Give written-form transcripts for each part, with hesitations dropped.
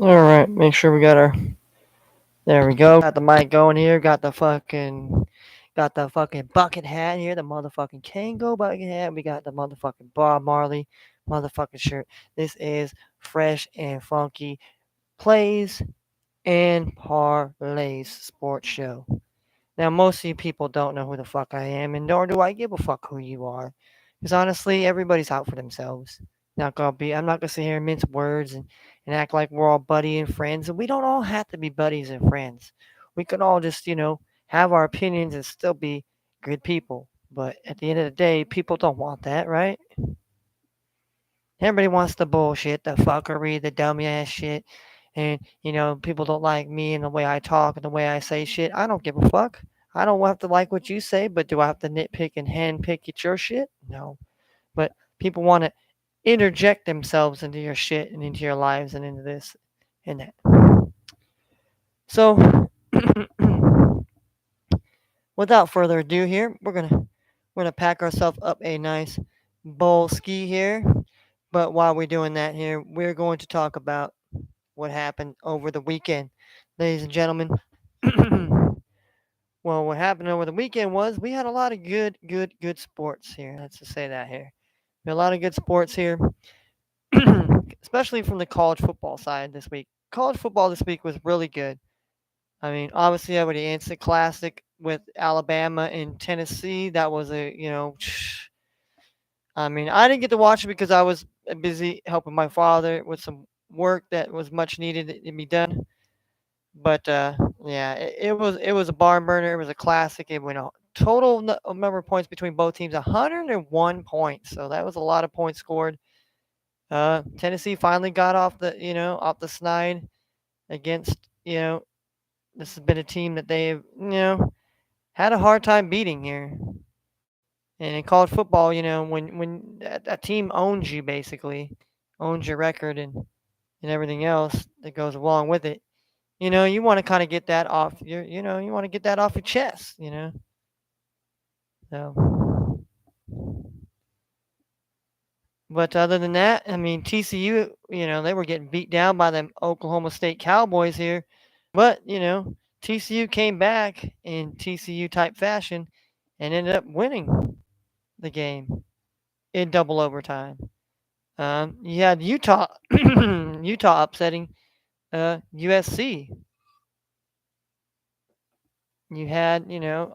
All right, make sure we got our. There we go. Got the mic going here. Got the fucking bucket hat here. The motherfucking Kango bucket hat. We got the motherfucking Bob Marley motherfucking shirt. This is fresh and funky Playz and Parlayz sports show. Now, most of you people don't know who the fuck I am, and nor do I give a fuck who you are. Because honestly, everybody's out for themselves. I'm not gonna sit here and mince words and act like we're all buddy and friends. And we don't all have to be buddies and friends. We can all just, have our opinions and still be good people. But at the end of the day, people don't want that, right? Everybody wants the bullshit, the fuckery, the dummy ass shit. And, people don't like me and the way I talk and the way I say shit. I don't give a fuck. I don't have to like what you say, but do I have to nitpick and handpick at your shit? No. But people want to interject themselves into your shit and into your lives and into this and that. So, without further ado here, we're gonna pack ourselves up a nice bowl ski here. But while we're doing that here, we're going to talk about what happened over the weekend. Ladies and gentlemen, well, what happened over the weekend was we had a lot of good sports here. Let's just say that here. We had a lot of good sports here, especially from the college football side this week. College football this week was really good. I mean, obviously, I would the instant classic with Alabama and Tennessee. That was I mean, I didn't get to watch it because I was busy helping my father with some work that was much needed to be done. But yeah, it was a barn burner. It was a classic. It went a total number of points between both teams, 101 points. So that was a lot of points scored. Tennessee finally got off the snide against this has been a team that they've had a hard time beating here. And in college football, when a team owns you basically, owns your record and everything else that goes along with it, you want to kind of get that off you want to get that off your chest. So, but other than that, I mean, TCU, they were getting beat down by the Oklahoma State Cowboys here, but TCU came back in TCU type fashion and ended up winning the game in double overtime. You had Utah, Utah upsetting USC. You had,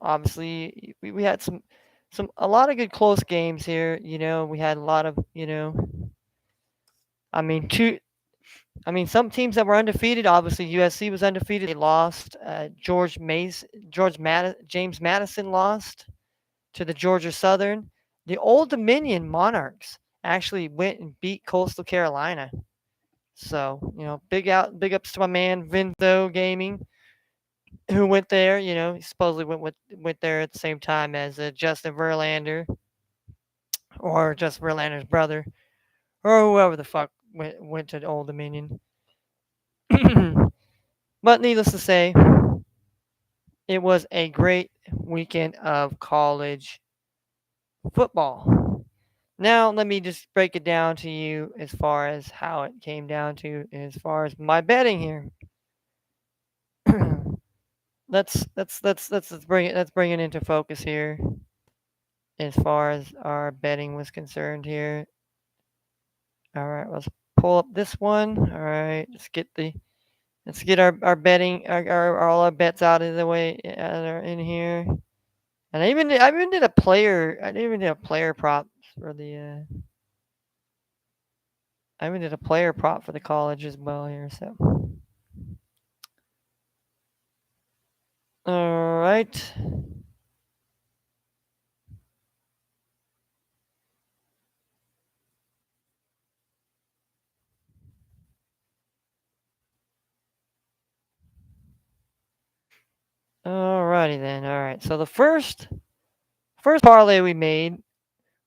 obviously we had a lot of good close games here. We had a lot of, I mean, some teams that were undefeated. Obviously, USC was undefeated. They lost. James Madison lost to the Georgia Southern. The Old Dominion Monarchs actually went and beat Coastal Carolina. So, big ups to my man Vinzo Gaming, who went there. He supposedly went there at the same time as Justin Verlander, or Justin Verlander's brother, or whoever the fuck went to the Old Dominion. But needless to say, it was a great weekend of college football. Now, let me just break it down to you as far as how it came down to as far as my betting here. Let's bring it into focus here as far as our betting was concerned here. All right, let's pull up this one. All right, let's get our betting all our bets out of the way in here. And I even did a player prop for the I even did a player prop for the college as well here. So all right. Alrighty then. All right. So the first parlay we made,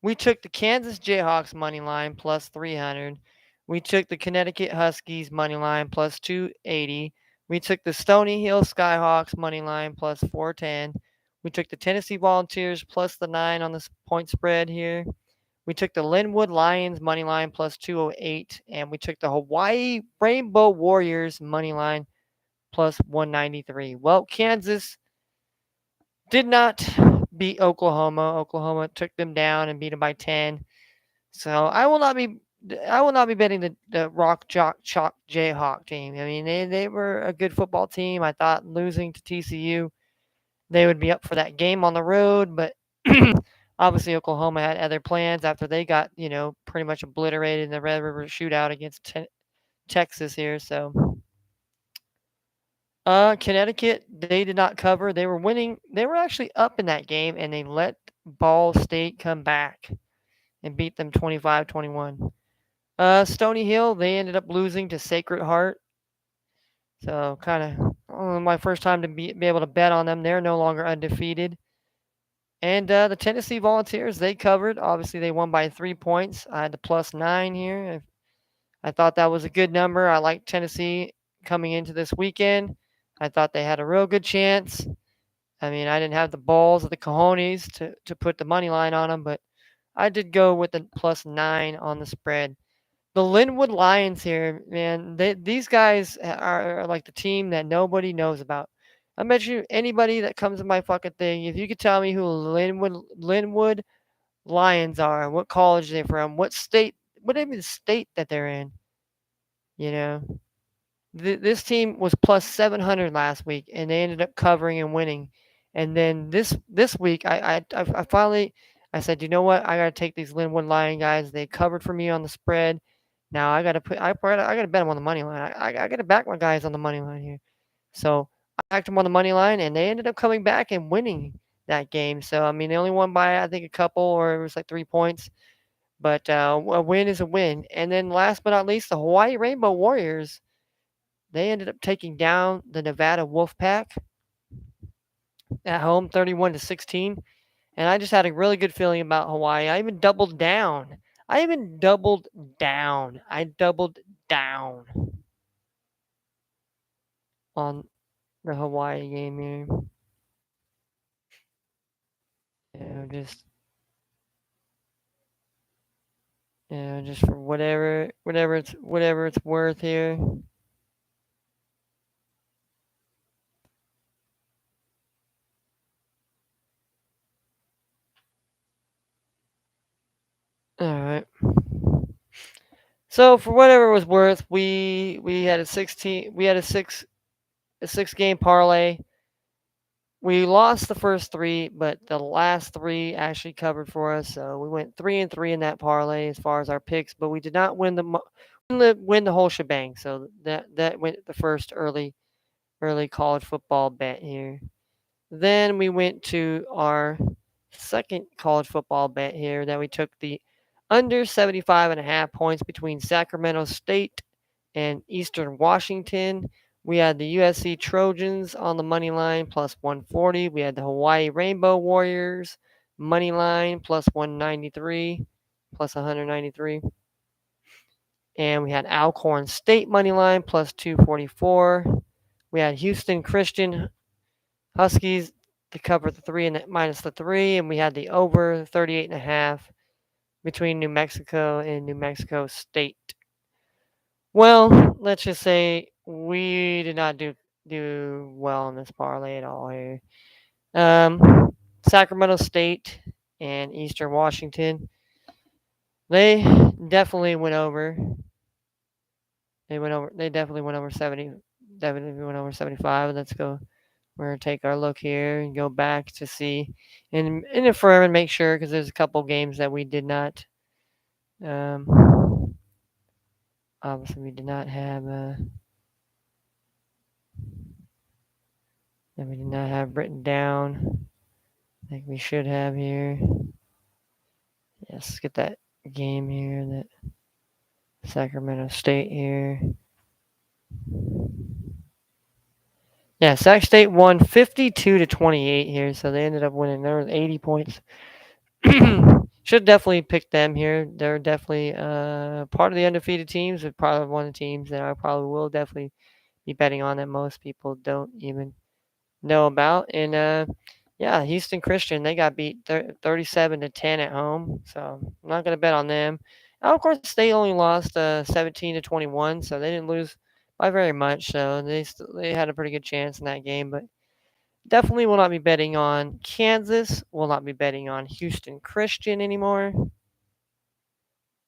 we took the Kansas Jayhawks money line plus 300. We took the Connecticut Huskies money line plus 280. We took the Stony Hill Skyhawks money line plus 410. We took the Tennessee Volunteers plus the 9 on the point spread here. We took the Linwood Lions money line plus 208, and we took the Hawaii Rainbow Warriors money line plus 193. Well, Kansas did not beat Oklahoma. Oklahoma took them down and beat them by 10. So I will not be betting the Rock Jock Chalk Jayhawk team. I mean, they were a good football team. I thought losing to TCU, they would be up for that game on the road, but obviously Oklahoma had other plans after they got, pretty much obliterated in the Red River Shootout against Texas here. So, Connecticut, they did not cover. They were winning. They were actually up in that game, and they let Ball State come back and beat them 25-21. Stony Hill, they ended up losing to Sacred Heart. So kind of my first time to be able to bet on them. They're no longer undefeated. And the Tennessee Volunteers, they covered. Obviously, they won by 3 points. I had the +9 here. I thought that was a good number. I liked Tennessee coming into this weekend. I thought they had a real good chance. I mean, I didn't have the balls of the cojones to put the money line on them, but I did go with the +9 on the spread. The Linwood Lions here, man, these guys are like the team that nobody knows about. I bet you anybody that comes to my fucking thing, if you could tell me who Linwood Lions are, what college they're from, what state, what even state that they're in, you know. This team was +700 last week, and they ended up covering and winning. And then this week, I finally I said, you know what? I gotta take these Linwood Lion guys. They covered for me on the spread. Now I gotta bet them on the money line. I gotta back my guys on the money line here. So I backed them on the money line, and they ended up coming back and winning that game. So I mean, they only won by I think a couple, or it was like 3 points. But a win is a win. And then last but not least, the Hawaii Rainbow Warriors. They ended up taking down the Nevada Wolfpack at home, 31-16. And I just had a really good feeling about Hawaii. I even doubled down. I doubled down on the Hawaii game here. Just just for whatever it's worth here. All right. So for whatever it was worth, we had a 6 game parlay. We lost the first 3, but the last 3 actually covered for us. So we went 3-3 in that parlay as far as our picks, but we did not win the whole shebang. So that went the first early college football bet here. Then we went to our second college football bet here that we took the under 75.5 points between Sacramento State and Eastern Washington. We had the USC Trojans on the money line plus 140. We had the Hawaii Rainbow Warriors money line plus 193, plus 193. And we had Alcorn State money line plus 244. We had Houston Christian Huskies to cover the 3 and minus the 3. And we had the over 38.5 between New Mexico and New Mexico State. Well, let's just say we did not do well in this parlay at all here. Sacramento State and Eastern Washington, they definitely went over. They definitely went over 70. Definitely went over 75. Let's go. We're gonna take our look here and go back to see and affirm and make sure, because there's a couple games that we did not. Obviously, we did not have. That we did not have written down. I think we should have here. Yes, let's get that game here. That Sacramento State here. Yeah, Sac State won 52-28 here, so they ended up winning. There was 80 points. Should definitely pick them here. They're definitely part of the undefeated teams. They're probably one of the teams that I probably will definitely be betting on that most people don't even know about. And Yeah, Houston Christian, they got beat 37-10 at home, so I'm not going to bet on them. Of course, they only lost 17-21, so they didn't lose by very much. So they had a pretty good chance in that game, but definitely will not be betting on Kansas. Will not be betting on Houston Christian anymore.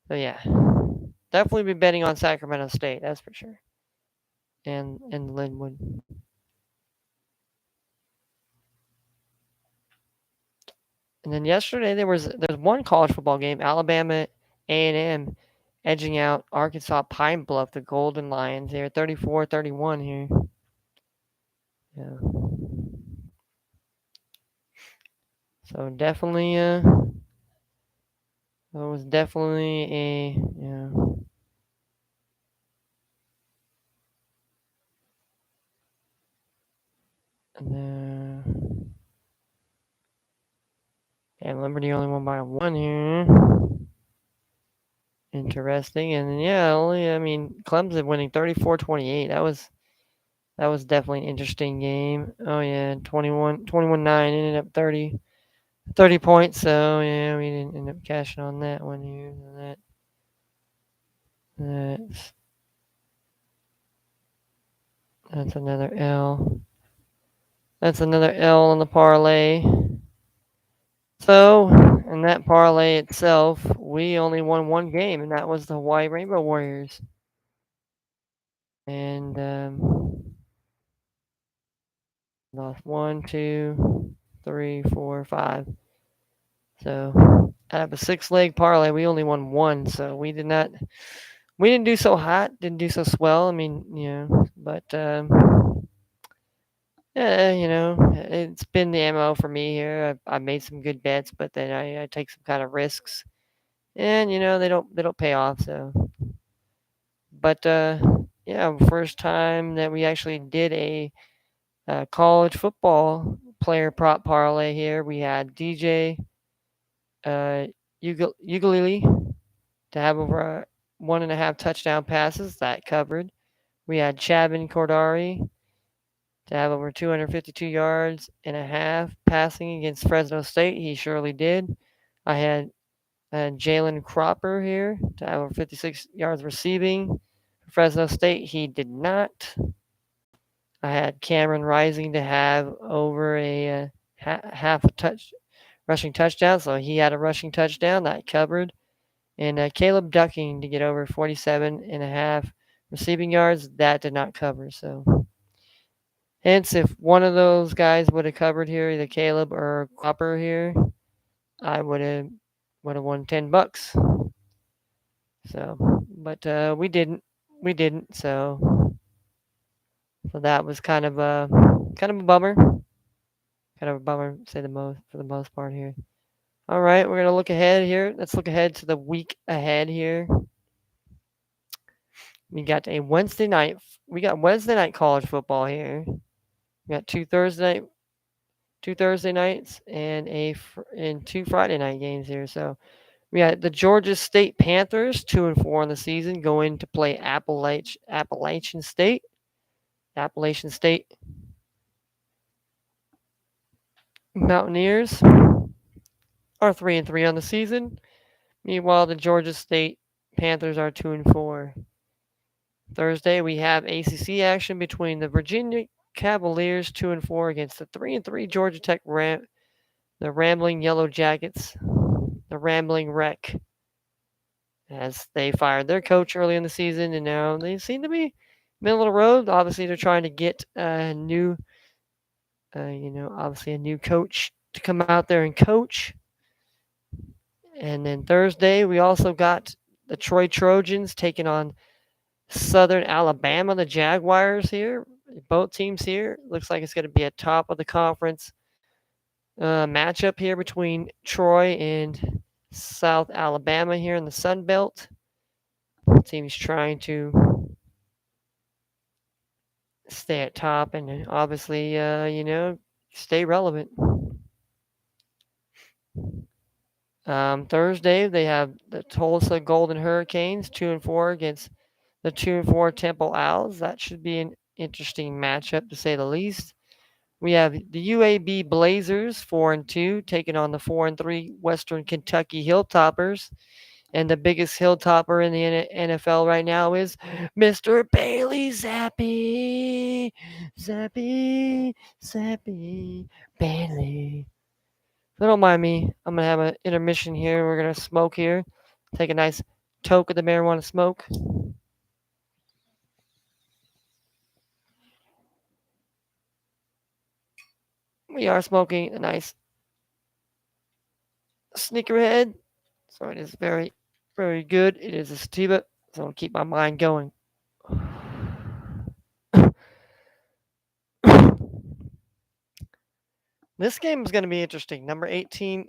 So yeah, definitely be betting on Sacramento State. That's for sure. And Linwood. And then yesterday there's one college football game, Alabama A&M edging out Arkansas Pine Bluff, the Golden Lions here, 34-31 here. Yeah. So definitely it was definitely a and Liberty only won by one here. Interesting. And yeah, Clemson winning 34-28. That was definitely an interesting game. Oh yeah, 21-9 ended up 30 points. So yeah, we didn't end up cashing on that one here. That's that's another L. That's another L on the parlay. So, in that parlay itself, we only won one game, and that was the Hawaii Rainbow Warriors. And lost 1, 2, 3, 4, 5. So out of a 6-leg parlay, we only won one. So we didn't do so hot, didn't do so swell. But yeah, it's been the MO for me here. I made some good bets, but then I take some kind of risks, and they don't pay off. So, but yeah, first time that we actually did a college football player prop parlay here. We had DJ Ugalele to have over 1.5 touchdown passes. That covered. We had Chavin Cordari to have over 252 yards and a half passing against Fresno State. He surely did. I had Jalen Cropper here to have over 56 yards receiving for Fresno State. He did not. I had Cameron Rising to have over a half a rushing touchdown, so he had a rushing touchdown that covered. And Caleb Ducking to get over 47.5 receiving yards, that did not cover. So, hence, if one of those guys would have covered here, either Caleb or Cropper here, I would have won $10. So, but we didn't. We didn't. So that was kind of a bummer. Kind of a bummer, say the most for the most part here. All right, we're gonna look ahead here. Let's look ahead to the week ahead here. We got a Wednesday night. We got Wednesday night college football here. We got two Thursday nights, and two Friday night games here. So we got the Georgia State Panthers, 2-4 in the season, going to play Appalachian State. Appalachian State Mountaineers are 3-3 on the season. Meanwhile, the Georgia State Panthers are 2-4. Thursday, we have ACC action between the Virginia Cavaliers, 2-4, against the 3-3 Georgia Tech the Rambling Yellow Jackets, the Rambling Wreck, as they fired their coach early in the season, and now they seem to be middle of the road. Obviously, they're trying to get a new coach to come out there and coach. And then Thursday, we also got the Troy Trojans taking on Southern Alabama, the Jaguars here. Both teams here. Looks like it's going to be a top of the conference matchup here between Troy and South Alabama here in the Sun Belt. Teams trying to stay at top and obviously, stay relevant. Thursday, they have the Tulsa Golden Hurricanes, 2-4 against the 2-4 Temple Owls. That should be an interesting matchup, to say the least. We have the UAB Blazers 4-2 taking on the 4-3 Western Kentucky Hilltoppers. And the biggest hilltopper in the NFL right now is Mr. Bailey Zappi. Zappy Bailey. So don't mind me. I'm going to have an intermission here. We're going to smoke here. Take a nice toke of the marijuana smoke. We are smoking a nice sneakerhead. So it is very, very good. It is a sativa. So it'll keep my mind going. This game is going to be interesting. Number 18,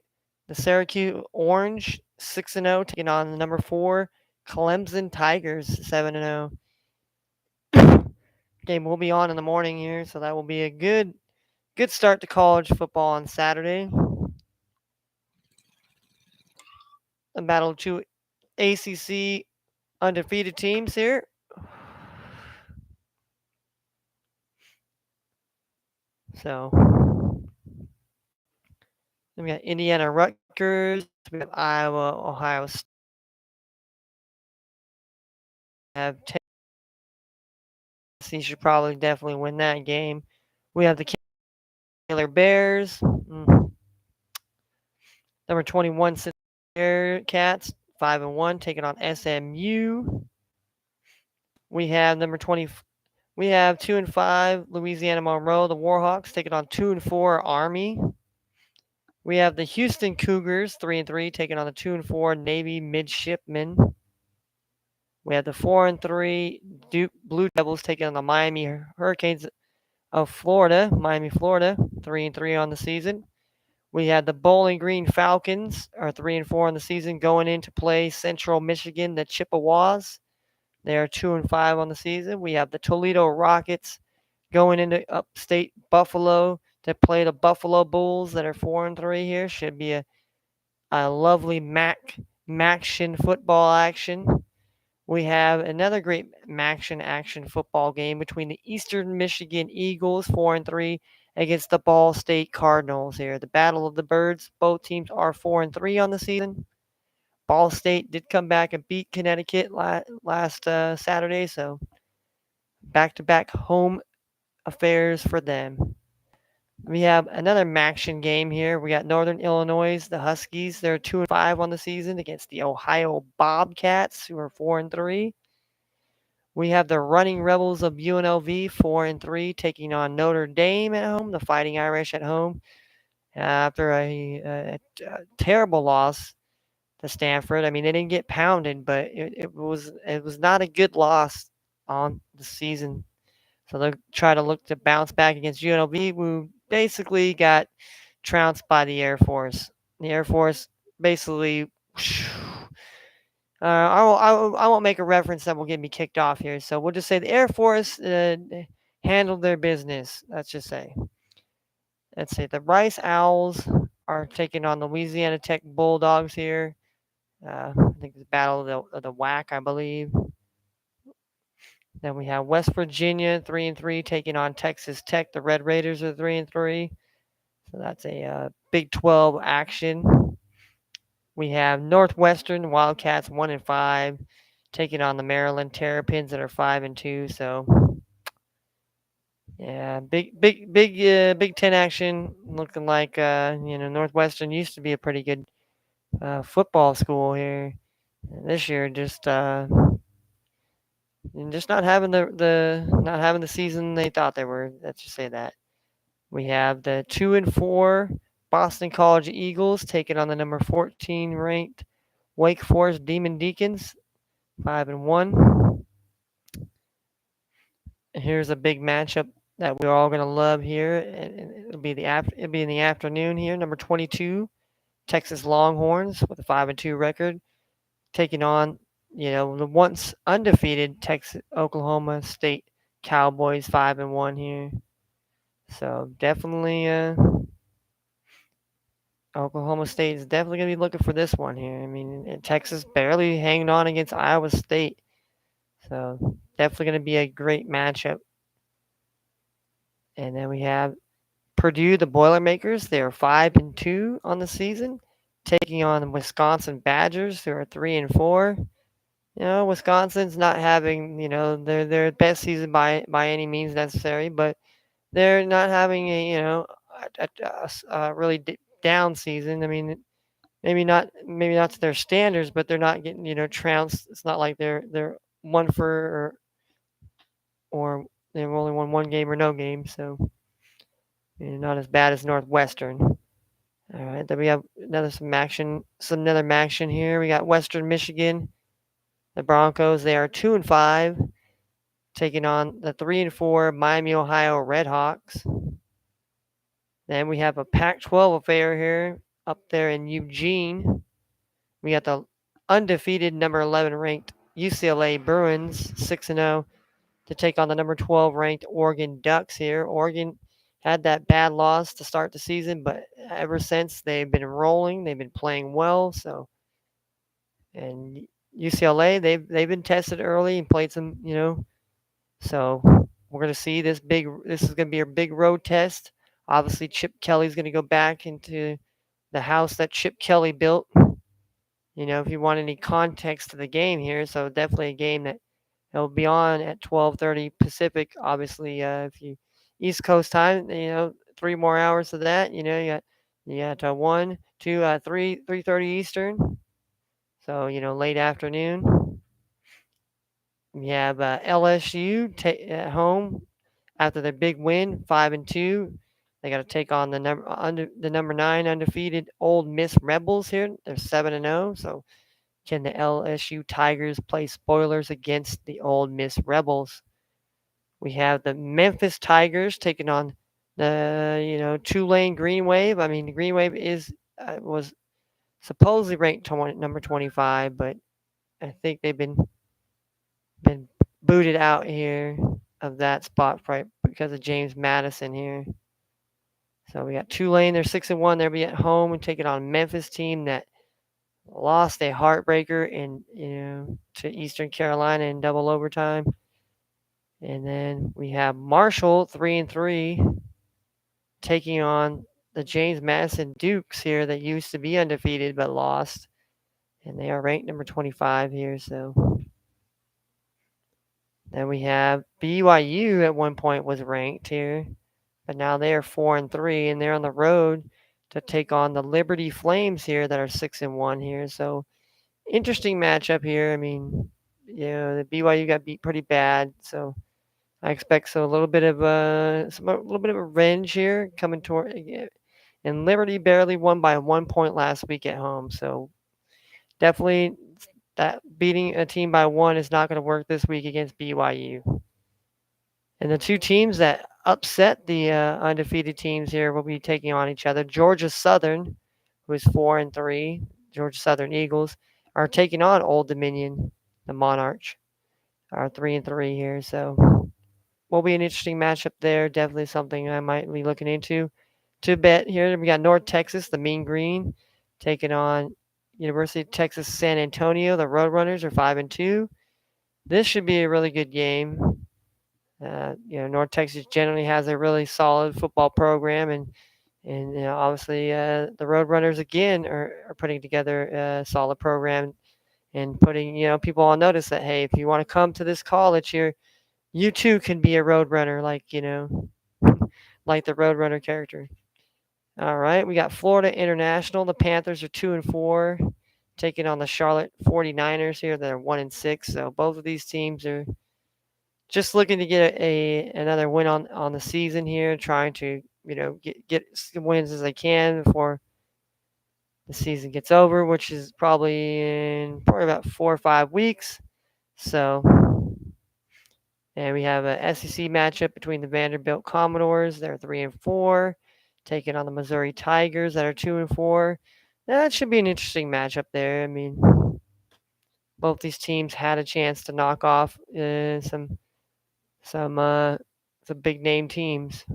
the Syracuse Orange, 6-0, taking on the number 4, Clemson Tigers, 7-0. Game will be on in the morning here, so that will be a good start to college football on Saturday. A battle of two ACC undefeated teams here. So then we got Indiana Rutgers, we have Iowa, Ohio State, we have Tennessee should probably definitely win that game. We have the Baylor Bears, number 21 Cats, 5-1, taking on SMU. We have number 20. We have 2-5 Louisiana Monroe, the Warhawks, taking on 2-4 Army. We have the Houston Cougars, 3-3, taking on the 2-4 Navy Midshipmen. We have the 4-3 Duke Blue Devils taking on the Miami Hurricanes of Florida, Miami, Florida, 3-3 on the season. We had the Bowling Green Falcons, are 3-4 on the season, going in to play Central Michigan, the Chippewas. They are 2-5 on the season. We have the Toledo Rockets going into upstate Buffalo to play the Buffalo Bulls that are 4-3 here. Should be a lovely Maction football action. We have another great Maction action football game between the Eastern Michigan Eagles, 4-3, against the Ball State Cardinals here. The Battle of the Birds. Both teams are 4-3 on the season. Ball State did come back and beat Connecticut last Saturday, so back-to-back home affairs for them. We have another Maction game here. We got Northern Illinois, the Huskies. They're 2-5 on the season against the Ohio Bobcats, who are 4-3. We have the Running Rebels of UNLV, 4-3, taking on Notre Dame at home, the Fighting Irish at home, after a terrible loss to Stanford. I mean, they didn't get pounded, but it was not a good loss on the season. So they'll try to look to bounce back against UNLV, who basically got trounced by the Air Force. The Air Force basically. I won't make a reference that will get me kicked off here. So we'll just say the Air Force handled their business. Let's just say. Let's say the Rice Owls are taking on the Louisiana Tech Bulldogs here. I think it's Battle of the WAC, I believe. Then we have West Virginia 3-3 taking on Texas Tech. The Red Raiders are 3-3. So that's a Big 12 action. We have Northwestern Wildcats 1-5 taking on the Maryland Terrapins that are 5-2. So yeah, Big Ten action. Looking like Northwestern used to be a pretty good football school here. This year just not having the season they thought they were. Let's just say that. We have the 2-4 Boston College Eagles taking on the number 14 ranked Wake Forest Demon Deacons, 5-1. Here's a big matchup that we're all gonna love here. It'll be in the afternoon here. Number 22 Texas Longhorns with a 5-2 record taking on the once undefeated Oklahoma State Cowboys, 5-1 here. So definitely Oklahoma State is definitely going to be looking for this one here. I mean, Texas barely hanging on against Iowa State. So definitely going to be a great matchup. And then we have Purdue, the Boilermakers, they are 5-2 on the season, taking on the Wisconsin Badgers, who are 3-4. Wisconsin's not having their best season by any means necessary, but they're not having a really down season. I mean, maybe not to their standards, but they're not getting trounced. It's not like they're one for or they've only won one game or no game, so not as bad as Northwestern. All right, then we have another action here. We got Western Michigan, the Broncos. They are 2-5, taking on the 3-4 Miami, Ohio Redhawks. Then we have a Pac-12 affair here up there in Eugene. We got the undefeated number 11 ranked UCLA Bruins, 6-0, to take on the number 12 ranked Oregon Ducks here. Oregon had that bad loss to start the season, but ever since they've been rolling, they've been playing well. So, and UCLA, they've been tested early and played some, So we're gonna see this is gonna be a big road test. Obviously, Chip Kelly's gonna go back into the house that Chip Kelly built. If you want any context to the game here, so definitely a game that it'll be on at 12:30 Pacific. Obviously, if you East Coast time, 3 more hours of that. You got 1, 2, 3, 3:30 Eastern. So late afternoon. We have LSU at home after their big win, 5-2. They got to take on the number 9 undefeated Ole Miss Rebels here. They're 7-0. So can the LSU Tigers play spoilers against the Ole Miss Rebels? We have the Memphis Tigers taking on the Tulane Green Wave. I mean, the Green Wave was supposedly ranked number 25, but I think they've been booted out here of that spot because of James Madison here. So we got Tulane. They're 6-1. They'll be at home and taking on a Memphis team that lost a heartbreaker to Eastern Carolina in double overtime. And then we have Marshall 3-3 taking on the James Madison Dukes here that used to be undefeated but lost. And they are ranked number 25 here. So then we have BYU at one point was ranked here, but now they are 4-3 and they're on the road to take on the Liberty Flames here that are 6-1 here. So interesting matchup here. I mean, the BYU got beat pretty bad, so I expect a little bit of a revenge here coming toward. And Liberty barely won by 1 point last week at home, so definitely that beating a team by 1 is not going to work this week against BYU. And the two teams that upset the undefeated teams here will be taking on each other. Georgia Southern, who is 4-3, Georgia Southern Eagles, are taking on Old Dominion, the Monarchs, are 3-3 here. So will be an interesting matchup there. Definitely something I might be looking into. To bet here, we got North Texas, the Mean Green, taking on University of Texas San Antonio. The Roadrunners are 5-2. This should be a really good game. North Texas generally has a really solid football program, and obviously the Roadrunners again are putting together a solid program and putting people on notice that, hey, if you want to come to this college here, you too can be a Roadrunner, like the Roadrunner character. All right, we got Florida International. The Panthers are 2-4, taking on the Charlotte 49ers here. They're 1-6. So both of these teams are just looking to get another win on the season here, trying to get wins as they can before the season gets over, which is probably about 4 or 5 weeks. So, and we have a SEC matchup between the Vanderbilt Commodores. They're 3-4, taking on the Missouri Tigers that are 2-4. That should be an interesting matchup there. I mean, both these teams had a chance to knock off some big name teams.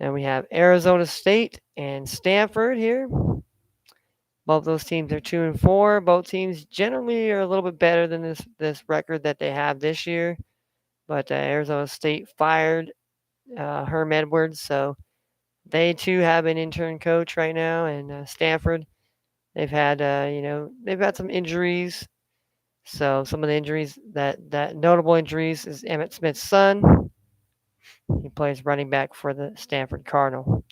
And we have Arizona State and Stanford here. Both those teams are 2-4. Both teams generally are a little bit better than this record that they have this year. But Arizona State fired Herm Edwards. So they too have an intern coach right now, and Stanford. They've had they've had some injuries. So some of the injuries that notable injuries is Emmett Smith's son. He plays running back for the Stanford Cardinal.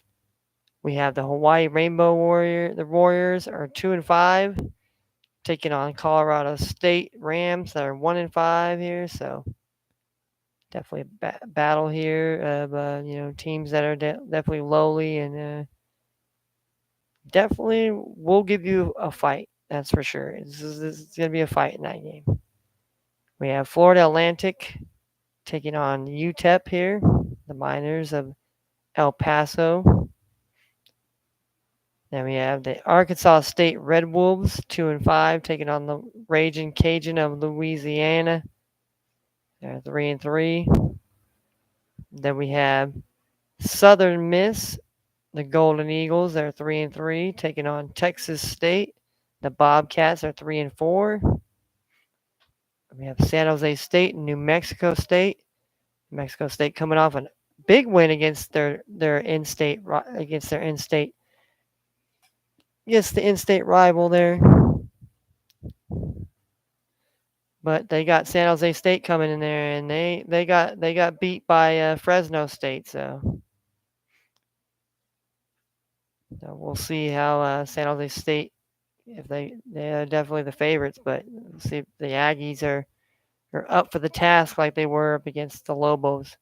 We have the Hawaii Rainbow Warrior. The Warriors are 2-5, taking on Colorado State Rams that are 1-5 here. So definitely a battle here of teams that are definitely lowly and definitely will give you a fight. That's for sure. This is going to be a fight in that game. We have Florida Atlantic taking on UTEP here, the Miners of El Paso. Then we have the Arkansas State Red Wolves, 2-5, taking on the Raging Cajun of Louisiana. They're 3-3. Then we have Southern Miss, the Golden Eagles. They're 3-3, taking on Texas State. The Bobcats are 3-4. We have San Jose State and New Mexico State. New Mexico State coming off a big win against their in-state against their in-state against the in-state rival there. But they got San Jose State coming in there, and they got beat by Fresno State. So we'll see how San Jose State, if they are definitely the favorites, but we'll see if the Aggies are up for the task like they were up against the Lobos.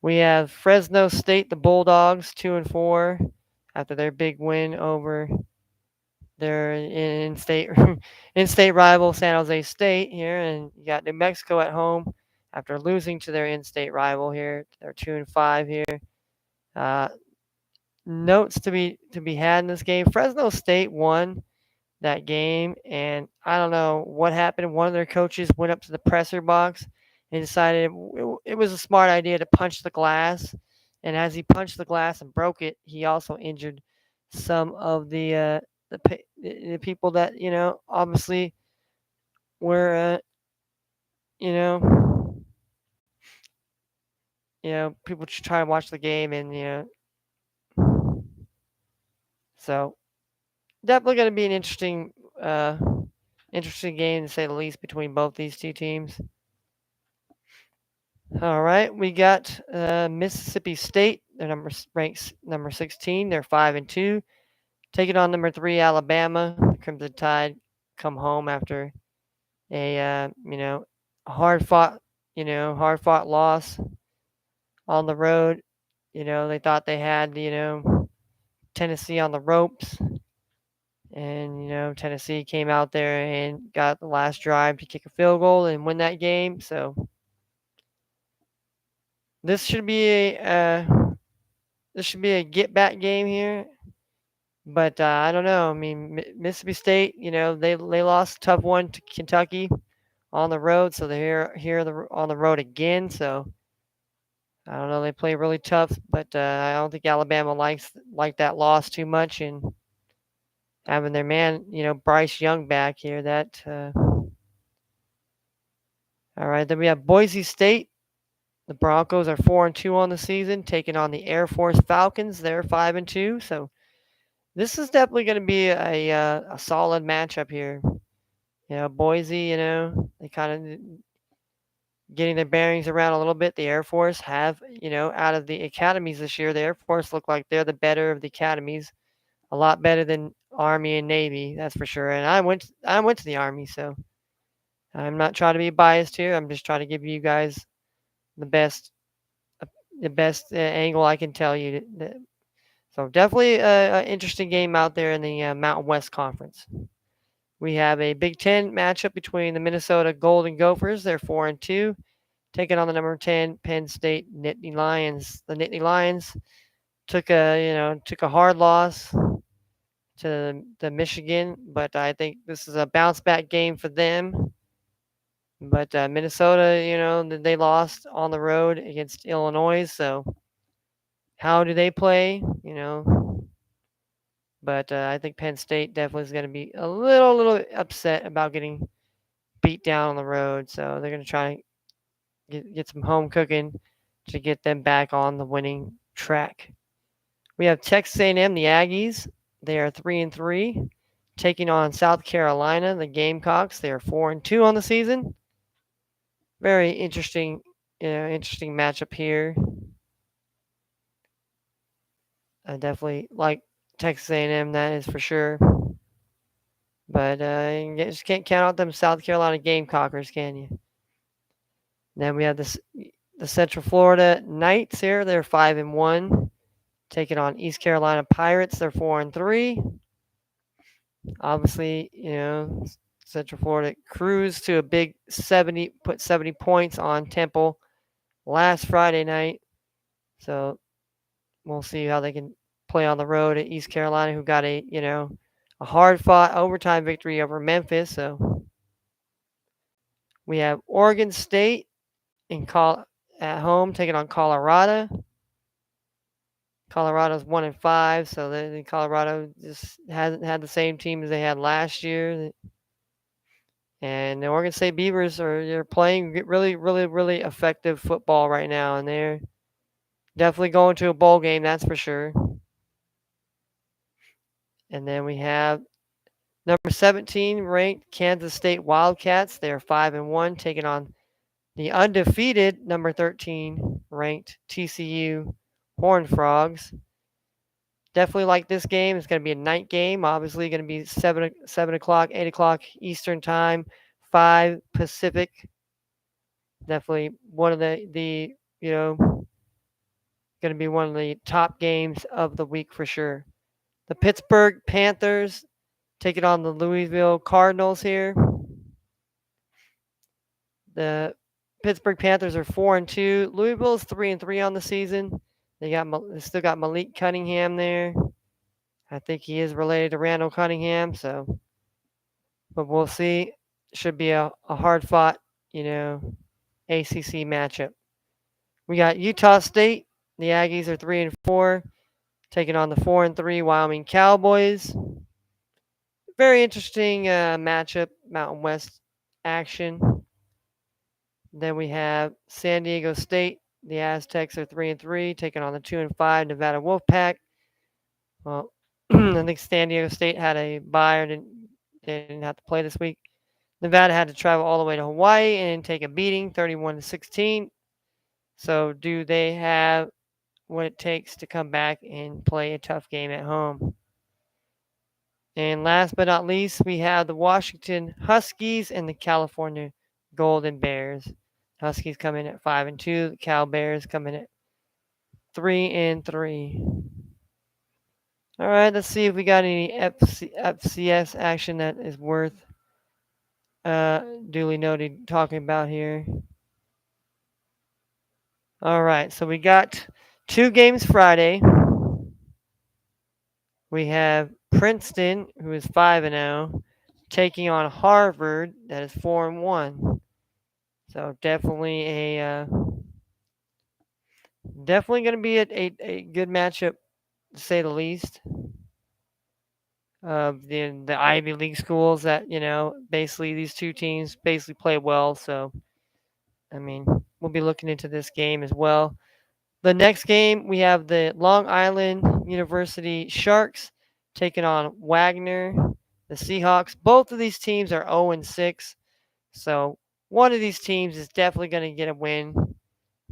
We have Fresno State, the Bulldogs, 2-4 after their big win over their in-state in-state rival San Jose State here, and you got New Mexico at home after losing to their in-state rival here. They're 2-5 here. Notes to be had in this game. Fresno State won that game, and I don't know what happened. One of their coaches went up to the presser box and decided it was a smart idea to punch the glass. And as he punched the glass and broke it, he also injured some of the people that obviously were you know people try to watch the game, and so definitely going to be an interesting game to say the least between both these two teams. All right, we got Mississippi State. They're ranked number 16. They're 5-2, taking on number 3 Alabama. The Crimson Tide come home after a hard fought loss on the road. They thought they had Tennessee on the ropes, and Tennessee came out there and got the last drive to kick a field goal and win that game. So this should be a get back game here, but I don't know. I mean, Mississippi State, they lost a tough one to Kentucky on the road, so they're here on the road again. So I don't know. They play really tough, but I don't think Alabama like that loss too much, and having their man, Bryce Young back here. All right. Then we have Boise State. The Broncos are 4-2 on the season, taking on the Air Force Falcons. They're 5-2. So this is definitely going to be a solid matchup here. Boise, they kind of getting their bearings around a little bit. The Air Force have, out of the academies this year, the Air Force look like they're the better of the academies, a lot better than Army and Navy, that's for sure. And I went to the Army, so I'm not trying to be biased here. I'm just trying to give you guys the best angle I can tell you. So definitely an interesting game out there in the Mountain West Conference. We have a Big Ten matchup between the Minnesota Golden Gophers. They're 4-2, taking on the number 10 Penn State Nittany Lions. The Nittany Lions took a hard loss to the Michigan, but I think this is a bounce back game for them. But Minnesota, they lost on the road against Illinois, so how do they play? But I think Penn State definitely is going to be a little upset about getting beat down on the road, so they're going to try to get some home cooking to get them back on the winning track. We have Texas A&M, the Aggies. They are 3-3, taking on South Carolina, the Gamecocks. They are 4-2 on the season. Very interesting, interesting matchup here. I definitely like Texas A&M, that is for sure. But you just can't count out them South Carolina Gamecockers, can you? Then we have the Central Florida Knights here. They're 5-1, taking on East Carolina Pirates. They're 4-3. Obviously, Central Florida cruised to a big 70, put 70 points on Temple last Friday night. So we'll see how they can play on the road at East Carolina, who got a hard fought overtime victory over Memphis. So we have Oregon State at home taking on Colorado. Colorado's 1-5, so Colorado just hasn't had the same team as they had last year. And the Oregon State Beavers they're playing really, really, really effective football right now, and they're definitely going to a bowl game, that's for sure. And then we have number 17 ranked Kansas State Wildcats. They're 5-1, taking on the undefeated number 13 ranked TCU Horned Frogs. Definitely like this game. It's going to be a night game. Obviously, going to be 7 o'clock, 8 o'clock Eastern time, 5 Pacific. Definitely one of the going to be one of the top games of the week for sure. The Pittsburgh Panthers taking on the Louisville Cardinals here. The Pittsburgh Panthers are 4-2. Louisville's 3-3 on the season. They still got Malik Cunningham there. I think he is related to Randall Cunningham, but we'll see. Should be a hard fought, ACC matchup. We got Utah State. The Aggies are 3-4, taking on the 4-3 Wyoming Cowboys. Very interesting matchup, Mountain West action. Then we have San Diego State. The Aztecs are 3-3, taking on the 2-5 Nevada Wolfpack. Well, I think San Diego State had a bye or they didn't have to play this week. Nevada had to travel all the way to Hawaii and take a beating, 31-16. So do they have what it takes to come back and play a tough game at home? And last but not least, we have the Washington Huskies and the California Golden Bears. Huskies come in at 5-2. The Cal Bears come in at 3-3. All right, let's see if we got any FCS action that is worth duly noted talking about here. All right, so we got 2 games Friday. We have Princeton, who is 5-0, taking on Harvard, that is 4-1. So definitely definitely going to be a good matchup, to say the least. The Ivy League schools that basically these two teams basically play well. So I mean, we'll be looking into this game as well. The next game, we have the Long Island University Sharks taking on Wagner, the Seahawks. Both of these teams are 0-6. So one of these teams is definitely going to get a win.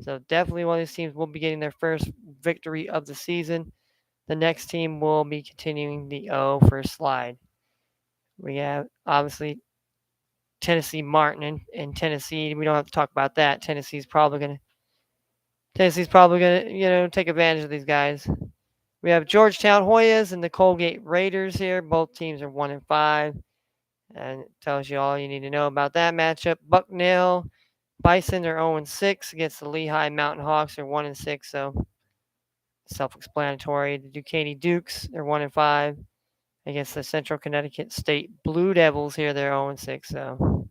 So definitely one of these teams will be getting their first victory of the season. The next team will be continuing the first slide. We have, obviously, Tennessee Martin and Tennessee. We don't have to talk about that. Tennessee's probably going to take advantage of these guys. We have Georgetown Hoyas and the Colgate Raiders here. Both teams are 1-5. And it tells you all you need to know about that matchup. Bucknell Bison are 0-6 against the Lehigh Mountain Hawks. They're 1-6, so self-explanatory. The Duquesne Dukes, they're 1-5 against the Central Connecticut State Blue Devils here. They're 0-6. So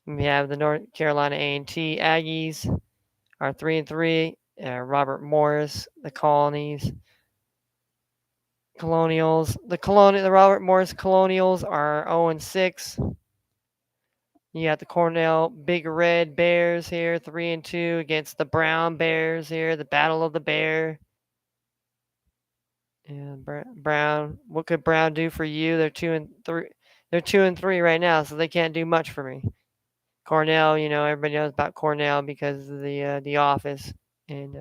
we have the North Carolina A&T Aggies are 3-3. Robert Morris, the Colonials. The Robert Morris Colonials are 0-6. You got the Cornell Big Red Bears here, 3-2 against the Brown Bears here, the Battle of the Bear. And Brown, what could Brown do for you? They're 2-3. They're 2-3 right now, so they can't do much for me. Cornell, everybody knows about Cornell because of the Office and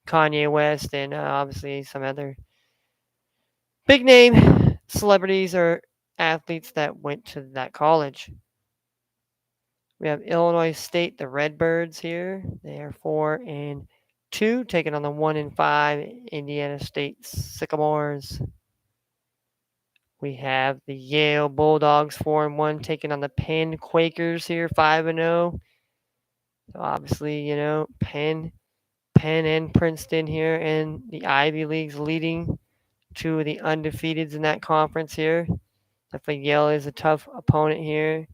Kanye West and obviously some other big name celebrities or athletes that went to that college. We have Illinois State, the Redbirds here. They are 4-2, taking on the 1-5 Indiana State Sycamores. We have the Yale Bulldogs 4-1, taking on the Penn Quakers here 5-0. So obviously, Penn and Princeton here in the Ivy Leagues leading two of the undefeateds in that conference here. Definitely Yale is a tough opponent here.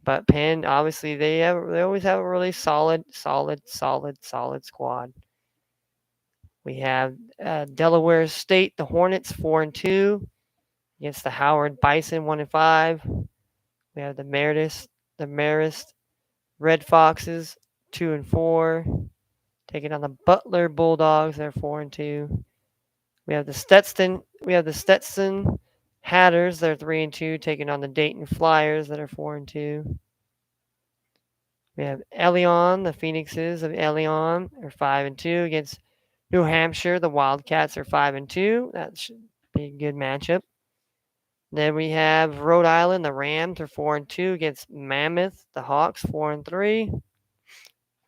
But Penn, obviously, they always have a really solid squad. We have Delaware State, the Hornets 4-2 against the Howard Bison 1-5. We have the Marist Red Foxes 2-4 taking on the Butler Bulldogs. They're 4-2. We have the Stetson Hatters. They're 3-2 taking on the Dayton Flyers that are 4-2. We have Elion, the Phoenixes of Elion are 5-2 against New Hampshire. The Wildcats are 5-2. That should be a good matchup. Then we have Rhode Island, the Rams are 4-2 against Mammoth, the Hawks 4-3.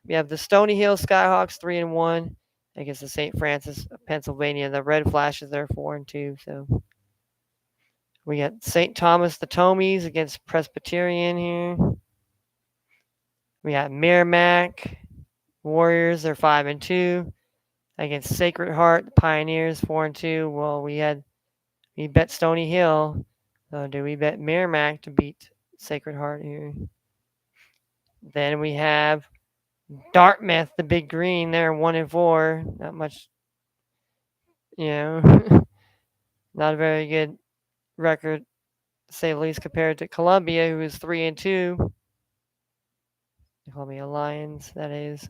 We have the Stony Hill Skyhawks 3-1 against the St. Francis of Pennsylvania. The Red Flashes are 4-2. So we got St. Thomas, the Tomies against Presbyterian here. We got Merrimack Warriors, they're 5-2 against Sacred Heart, the Pioneers 4-2. Well, we bet Stony Hill. So do we bet Merrimack to beat Sacred Heart here? Then we have Dartmouth, the Big Green. They're 1-4. Not much, not a very good record, to say the least, compared to Columbia, who is 3-2. The Columbia Lions, that is.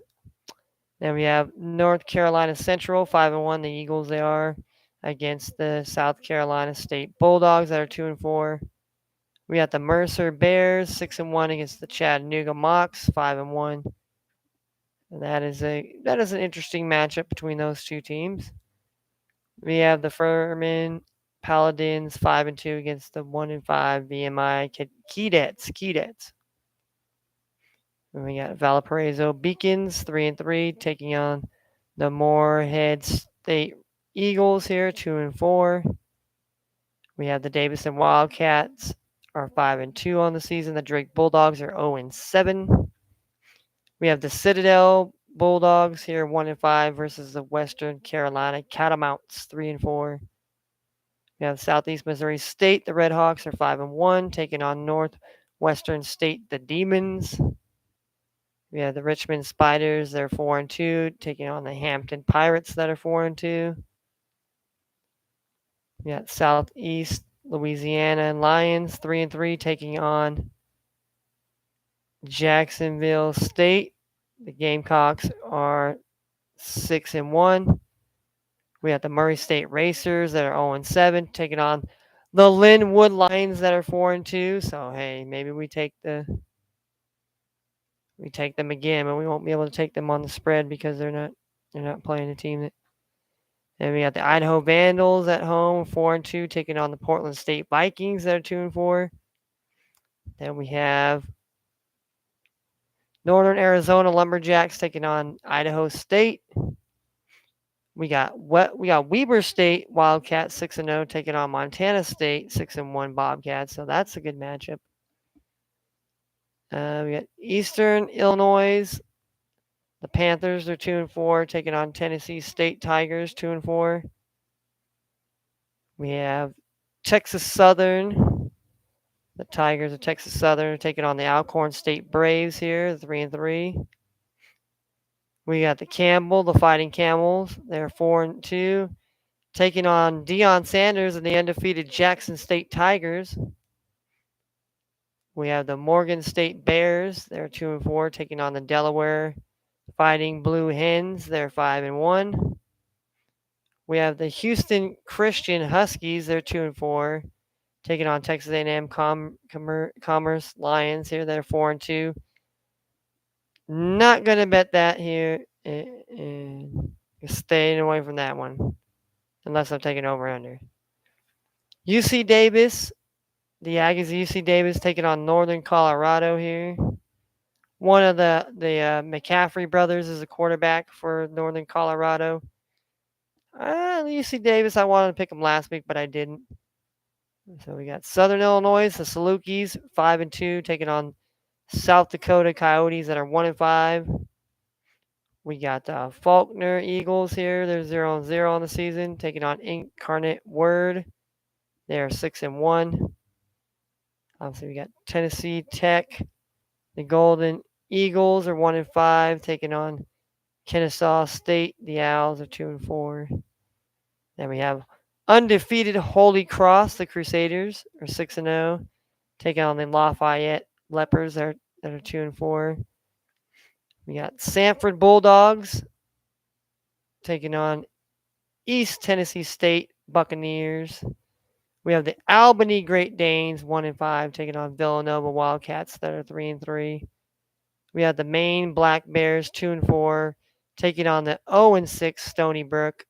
Then we have North Carolina Central, 5-1. The Eagles, they are against the South Carolina State Bulldogs that are 2-4. We got the Mercer Bears, 6-1 against the Chattanooga Mocs, 5-1. And that is an interesting matchup between those two teams. We have the Furman Paladins, 5-2 against the 1-5 VMI Keydets. And we got Valparaiso Beacons, 3-3, taking on the Moorhead State Eagles here, 2-4. We have the Davison Wildcats are 5-2 on the season. The Drake Bulldogs are 0-7. We have the Citadel Bulldogs here, 1-5 versus the Western Carolina Catamounts, 3-4. We have Southeast Missouri State. The Red Hawks are 5-1, taking on Northwestern State, the Demons. We have the Richmond Spiders. They're 4-2, taking on the Hampton Pirates that are 4-2. We got Southeast Louisiana Lions, 3-3, taking on Jacksonville State. The Gamecocks are 6-1. We have the Murray State Racers that are 0-7, taking on the Linwood Lions that are 4-2. So hey, maybe we take them again, but we won't be able to take them on the spread because they're not playing a team that. And we got the Idaho Vandals at home, 4-2, taking on the Portland State Vikings that are 2-4. Then we have Northern Arizona Lumberjacks taking on Idaho State. We got Weber State Wildcats 6-0 taking on Montana State 6-1 Bobcats. So that's a good matchup. We got Eastern Illinois. The Panthers are 2-4 taking on Tennessee State Tigers 2-4. We have Texas Southern. The Tigers of Texas Southern taking on the Alcorn State Braves here, 3-3. We got the the Fighting Camels. They're 4-2, taking on Deion Sanders and the undefeated Jackson State Tigers. We have the Morgan State Bears. They're 2-4, taking on the Delaware Fighting Blue Hens. They're 5-1. We have the Houston Christian Huskies. They're 2-4, taking on Texas A&M Commerce Lions. Here they're 4-2. Not gonna bet that here. And staying away from that one, unless I'm taking over under. UC Davis. The Aggies of UC Davis taking on Northern Colorado here. One of the McCaffrey brothers is a quarterback for Northern Colorado. UC Davis, I wanted to pick them last week, but I didn't. So we got Southern Illinois, the Salukis, 5-2, taking on South Dakota Coyotes that are 1-5. We got Faulkner Eagles here. They're 0-0 on the season, taking on Incarnate Word. They're 6-1. Obviously, we got Tennessee Tech. The Golden Eagles are 1-5, taking on Kennesaw State. The Owls are 2-4. Then we have undefeated Holy Cross. The Crusaders are 6-0, taking on the Lafayette Lepers that are 2-4. We got Sanford Bulldogs taking on East Tennessee State Buccaneers. We have the Albany Great Danes 1-5, taking on Villanova Wildcats that are 3-3. We have the Maine Black Bears 2-4, taking on the 0-6 Stony Brook.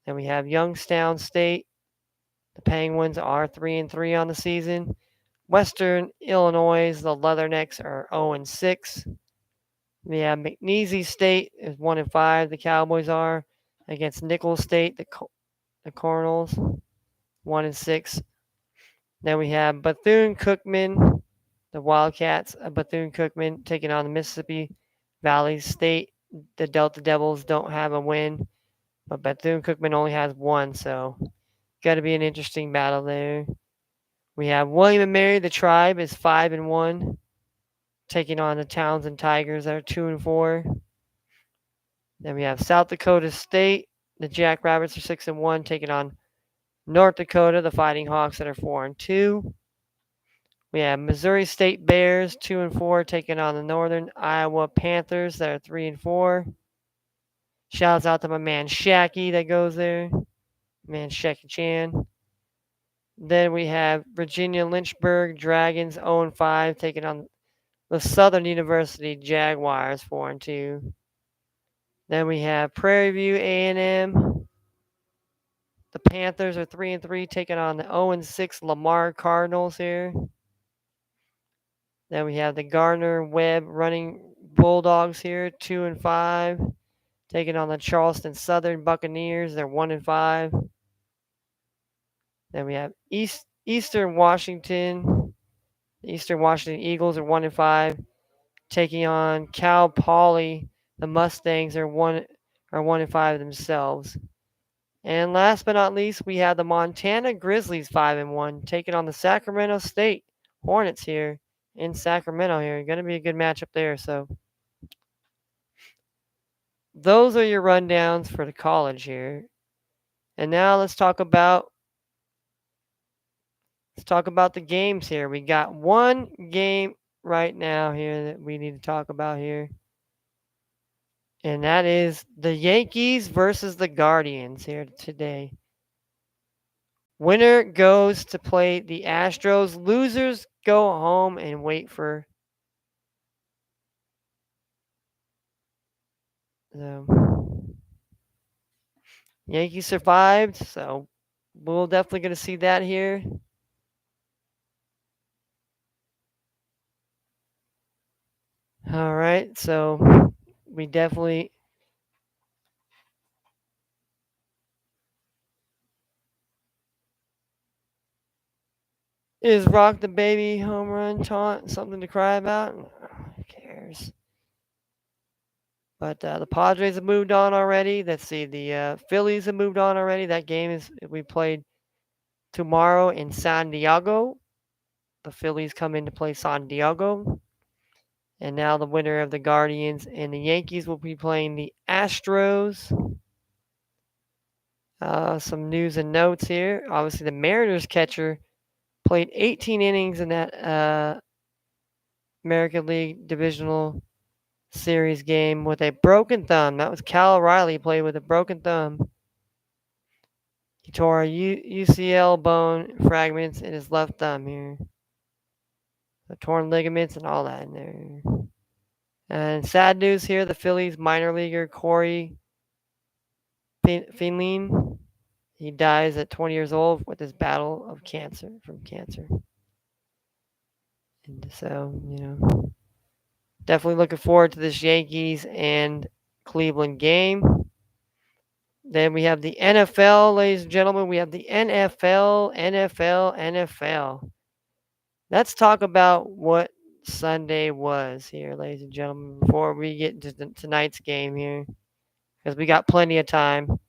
Then we have Youngstown State. The Penguins are 3-3 on the season. Western Illinois, the Leathernecks are 0-6. We have McNeese State is 1-5. The Cowboys are against Nichols State, the Cardinals, 1-6. Then we have Bethune-Cookman, the Wildcats of Bethune-Cookman, taking on the Mississippi Valley State. The Delta Devils don't have a win, but Bethune-Cookman only has one, so got to be an interesting battle there. We have William & Mary, the Tribe, is 5-1, taking on the Townsend Tigers that are 2-4. Then we have South Dakota State, the Jackrabbits are 6-1, taking on North Dakota, the Fighting Hawks that are 4-2. We have Missouri State Bears 2-4, taking on the Northern Iowa Panthers that are 3-4. Shouts out to my man Shacky that goes there, man Shacky Chan. Then we have Virginia Lynchburg Dragons 0-5, taking on the Southern University Jaguars 4-2. Then we have Prairie View A&M. The Panthers are 3-3, taking on the 0-6 Lamar Cardinals here. Then we have the Gardner Webb Running Bulldogs here, 2-5, taking on the Charleston Southern Buccaneers. They're 1-5. Then we have Eastern Washington. The Eastern Washington Eagles are 1-5, taking on Cal Poly. The Mustangs are 1-5 themselves. And last but not least, we have the Montana Grizzlies 5-1, taking on the Sacramento State Hornets here in Sacramento here. Going to be a good matchup there. So those are your rundowns for the college here. And now let's talk about the games here. We got one game right now here that we need to talk about here. And that is the Yankees versus the Guardians here today. Winner goes to play the Astros. Losers go home and wait for the Yankees survived, so we're definitely going to see that here. All right, so we definitely is Rock the Baby home run taunt something to cry about? Who cares? But the Padres have moved on already. Let's see, the Phillies have moved on already. That game is we played tomorrow in San Diego. The Phillies come in to play San Diego. And now the winner of the Guardians and the Yankees will be playing the Astros. Some news and notes here. Obviously, the Mariners catcher Played 18 innings in that American League Divisional Series game with a broken thumb. That was Cal O'Reilly, played with a broken thumb. He tore a UCL bone fragments in his left thumb here. The torn ligaments and all that in there. And sad news here, the Phillies minor leaguer Corey Finley, he dies at 20 years old with his battle of from cancer. And so, definitely looking forward to this Yankees and Cleveland game. Then we have the NFL, ladies and gentlemen. We have the NFL. Let's talk about what Sunday was here, ladies and gentlemen, before we get into tonight's game here, because we got plenty of time.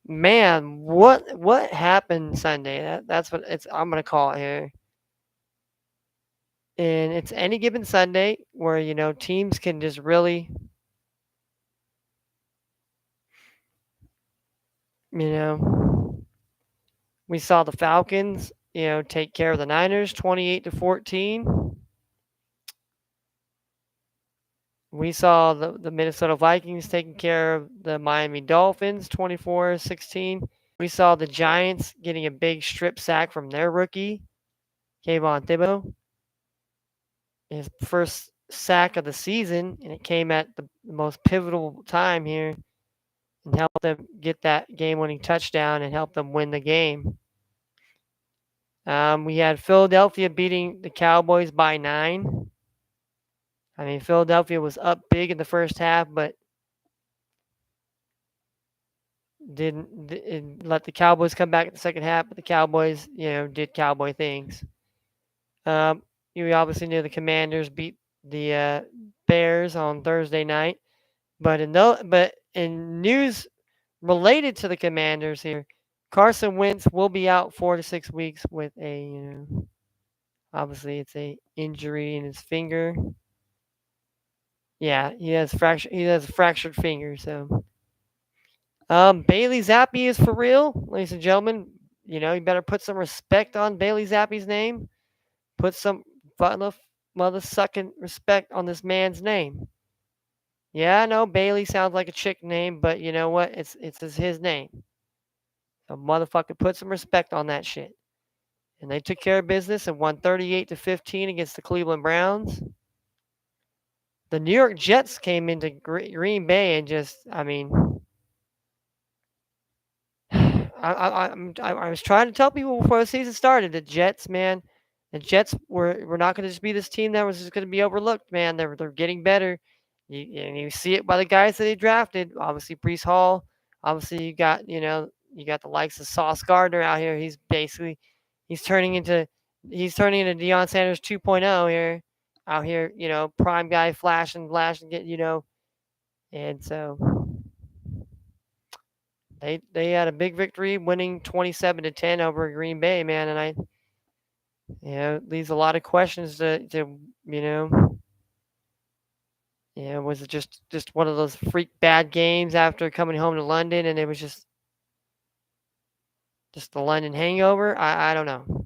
Man, what happened Sunday? That's what I'm gonna call it here. And it's any given Sunday where teams can just really we saw the Falcons take care of the Niners 28-14. We saw the Minnesota Vikings taking care of the Miami Dolphins 24-16. We saw the Giants getting a big strip sack from their rookie, Kayvon Thibodeaux. His first sack of the season, and it came at the most pivotal time here and helped them get that game-winning touchdown and help them win the game. We had Philadelphia beating the Cowboys by 9. I mean, Philadelphia was up big in the first half, but didn't let the Cowboys come back in the second half. But the Cowboys, did Cowboy things. You obviously knew the Commanders beat the Bears on Thursday night, but in news related to the Commanders here, Carson Wentz will be out 4 to 6 weeks with obviously it's a injury in his finger. Yeah, he has a fractured finger. So, Bailey Zappi is for real, ladies and gentlemen. You better put some respect on Bailey Zappi's name. Put some mother sucking respect on this man's name. Yeah, I know Bailey sounds like a chick name, but you know what? It's his name. So motherfucker, put some respect on that shit. And they took care of business and won 38-15 against the Cleveland Browns. The New York Jets came into Green Bay and just, I mean, I was trying to tell people before the season started, the Jets were not going to just be this team that was just going to be overlooked, man. They're getting better. You see it by the guys that they drafted. Obviously, Breece Hall. Obviously, you got the likes of Sauce Gardner out here. He's turning into Deion Sanders 2.0 here. Out here, prime guy, flashing, get. And so they had a big victory, winning 27-10 over Green Bay, man. And it leaves a lot of questions was it just one of those freak bad games after coming home to London, and it was just the London hangover? I don't know.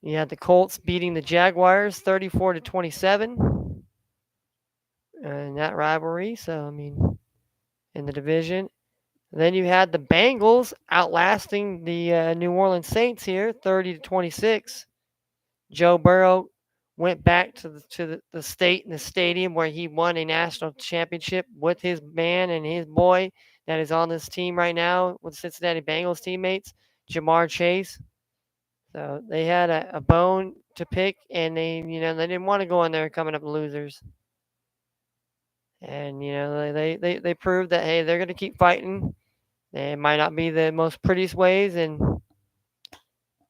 You had the Colts beating the Jaguars 34-27 in that rivalry. So, I mean, in the division. Then you had the Bengals outlasting the New Orleans Saints here 30-26. Joe Burrow went back to the state and the stadium where he won a national championship with his man and his boy that is on this team right now with Cincinnati Bengals teammates, Jamar Chase. So they had a bone to pick, and they didn't want to go in there coming up losers. And they proved that, hey, they're going to keep fighting. It might not be the most prettiest ways,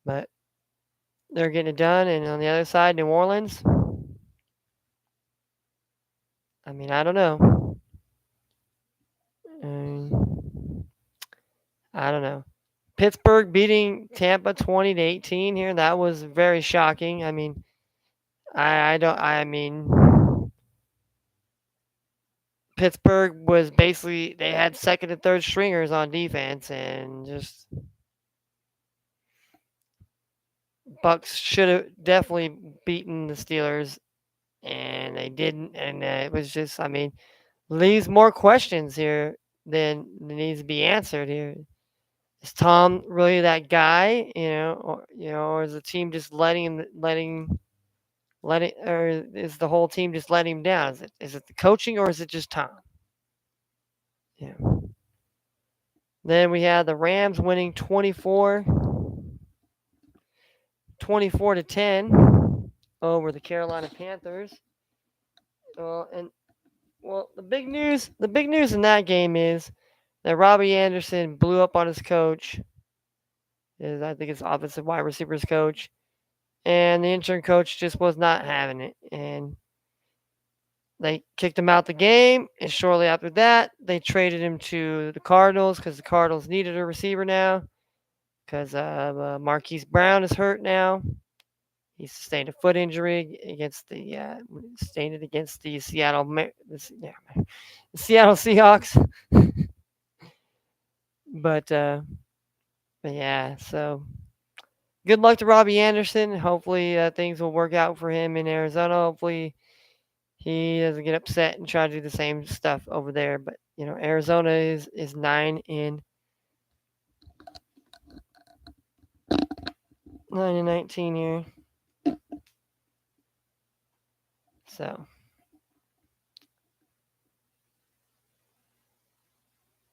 but they're getting it done. And on the other side, New Orleans, I mean, I don't know. I don't know. Pittsburgh beating Tampa 20-18 here. That was very shocking. I mean, Pittsburgh was basically, they had second and third stringers on defense and just Bucks should have definitely beaten the Steelers, and they didn't. And it was just, I mean, leaves more questions here than needs to be answered here. Is Tom really that guy? Or is the team just or is the whole team just letting him down? Is it the coaching or is it just Tom? Yeah. Then we had the Rams winning 24 to 10 over the Carolina Panthers. And the big news in that game is that Robbie Anderson blew up on his coach. I think it's offensive wide receivers coach, and the interim coach just was not having it, and they kicked him out the game. And shortly after that, they traded him to the Cardinals because the Cardinals needed a receiver now because Marquise Brown is hurt now. He sustained a foot injury against the Seattle Seahawks. But yeah, so good luck to Robbie Anderson. Hopefully things will work out for him in Arizona. Hopefully he doesn't get upset and try to do the same stuff over there. But Arizona is 9-19 here. So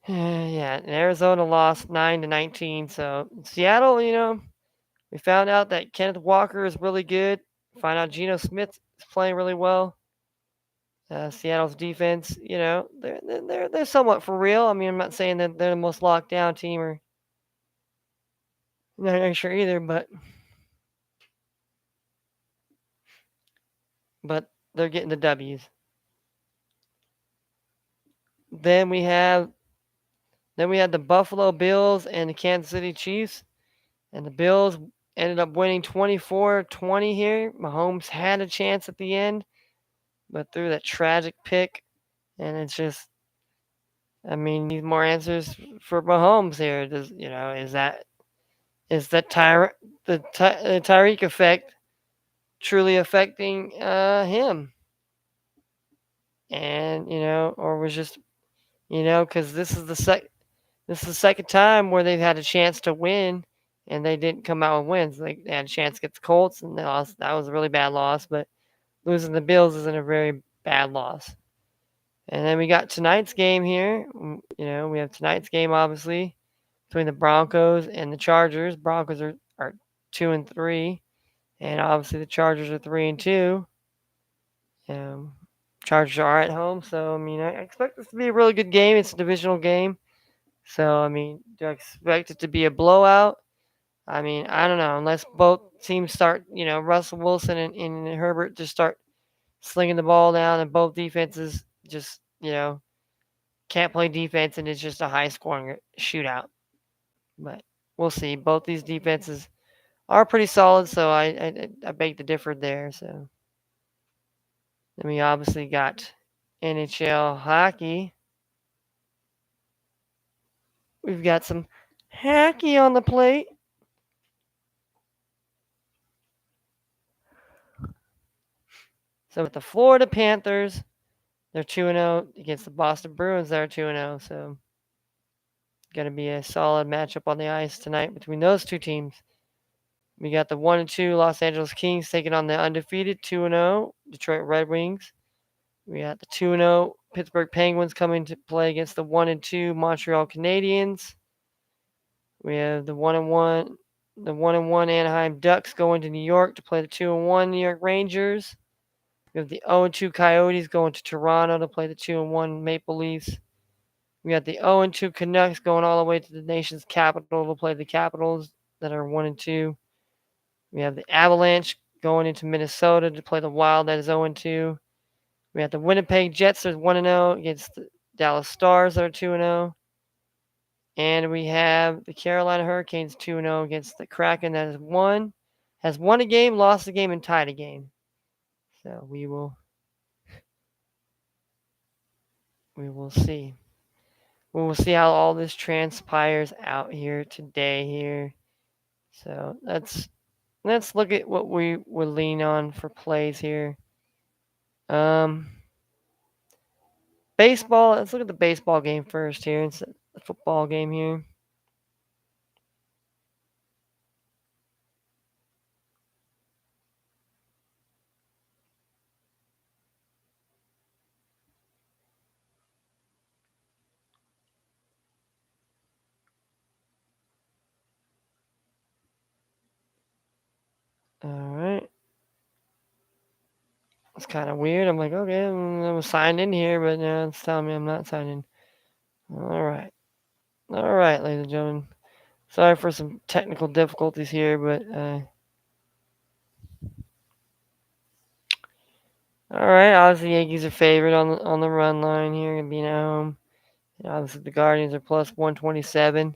yeah, and Arizona lost 9-19. So Seattle, we found out that Kenneth Walker is really good. Find out Geno Smith is playing really well. Seattle's defense, they're somewhat for real. I mean, I'm not saying that they're the most locked down team, or I'm not sure either, but they're getting the W's. Then we had the Buffalo Bills and the Kansas City Chiefs, and the Bills ended up winning 24-20 here. Mahomes had a chance at the end, but threw that tragic pick, and it's just, I mean, need more answers for Mahomes here. Is that Tyreek effect truly affecting him? And or was just because this is the second time where they've had a chance to win and they didn't come out with wins. They had a chance against the Colts and they lost. That was a really bad loss, but losing the Bills isn't a very bad loss. And then we got tonight's game here. We have tonight's game obviously between the Broncos and the Chargers. Broncos are 2-3, and obviously the Chargers are 3-2. Chargers are at home, so I mean I expect this to be a really good game. It's a divisional game. So, I mean, do I expect it to be a blowout? I mean, I don't know. Unless both teams start, Russell Wilson and Herbert just start slinging the ball down and both defenses just, can't play defense and it's just a high scoring shootout. But we'll see. Both these defenses are pretty solid, so I beg to differ there. So then we obviously got NHL hockey. We've got some hockey on the plate. So with the Florida Panthers, they're 2-0 against the Boston Bruins. They're 2-0. So going to be a solid matchup on the ice tonight between those two teams. We got the 1-2 Los Angeles Kings taking on the undefeated 2-0 Detroit Red Wings. We got the 2-0 Pittsburgh Penguins coming to play against the 1-2 Montreal Canadiens. We have the 1-1 Anaheim Ducks going to New York to play the 2-1 New York Rangers. We have the 0-2 Coyotes going to Toronto to play the 2-1 Maple Leafs. We got the 0-2 Canucks going all the way to the nation's capital to play the Capitals that are 1-2. We have the Avalanche going into Minnesota to play the Wild that is 0-2. We have the Winnipeg Jets that are 1-0 against the Dallas Stars that are 2-0. And we have the Carolina Hurricanes 2-0 against the Kraken that has won a game, lost a game, and tied a game. So we will see. We will see how all this transpires out here today here. So that's let's look at what we would lean on for plays here. Um, baseball. Let's look at the baseball game first here. It's the football game here. All right. It's kind of weird. I'm like, okay, I'm signed in here, but now it's telling me I'm not signed in. All right. All right, ladies and gentlemen. Sorry for some technical difficulties here, but all right. Obviously, Yankees are favored on the run line here, and being at home. And obviously, the Guardians are plus 127,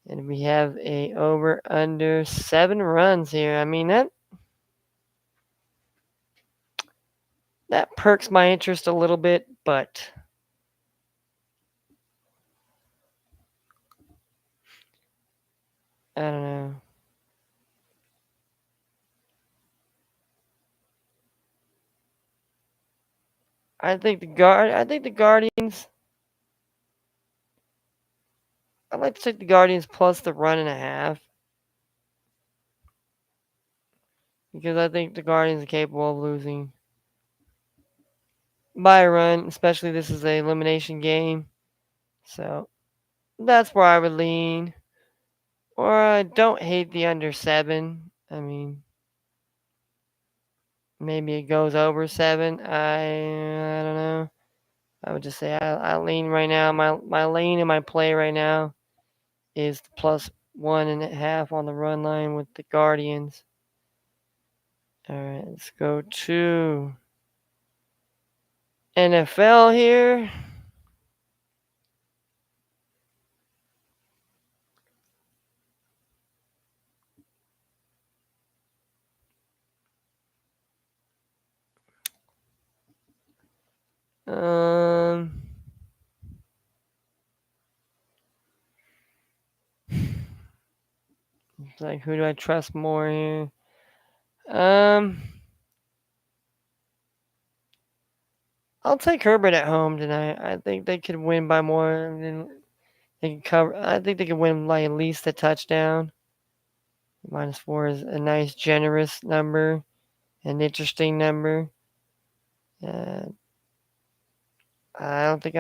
and we have a over under 7 runs here. I mean that perks my interest a little bit, but I don't know. I think the Guardians. I'd like to take the Guardians plus the run and a half because I think the Guardians are capable of losing by a run, especially this is a elimination game. So that's where I would lean. Or I don't hate the under 7. I mean, maybe it goes over 7. I don't know. I would just say I lean right now. My lean and my play right now is the plus 1.5 on the run line with the Guardians. All right, let's go to NFL here. Um, like who do I trust more here? Um, I'll take Herbert at home tonight. I think they could win by more than they can cover. I think they can win like at least a touchdown. -4 is a nice, generous number, an interesting number. Uh, I don't think